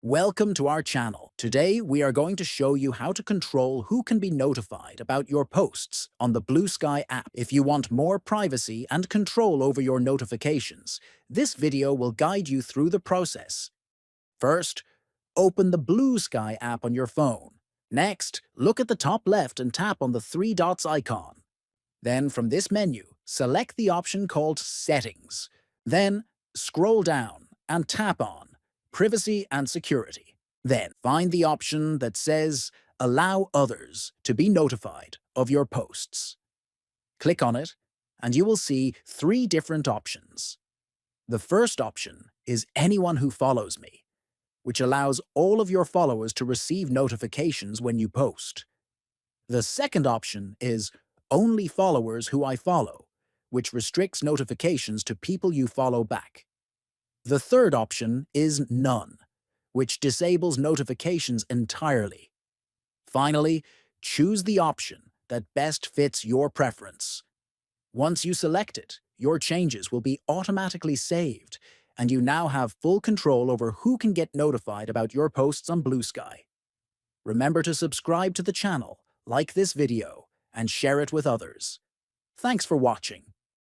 Welcome to our channel. Today, we are going to show you how to control who can be notified about your posts on the Bluesky app. If you want more privacy and control over your notifications, this video will guide you through the process. First, open the Bluesky app on your phone. Next, look at the top left and tap on the three dots icon. Then, from this menu, select the option called Settings. Then, scroll down and tap on Privacy and Security. Then, find the option that says Allow others to be notified of your posts. Click on it, and you will see three different options. The first option is Anyone who follows me, which allows all of your followers to receive notifications when you post. The second option is Only followers who I follow, which restricts notifications to people you follow back. The third option is None, which disables notifications entirely. Finally, choose the option that best fits your preference. Once you select it, your changes will be automatically saved, and you now have full control over who can get notified about your posts on Bluesky. Remember to subscribe to the channel, like this video, and share it with others. Thanks for watching.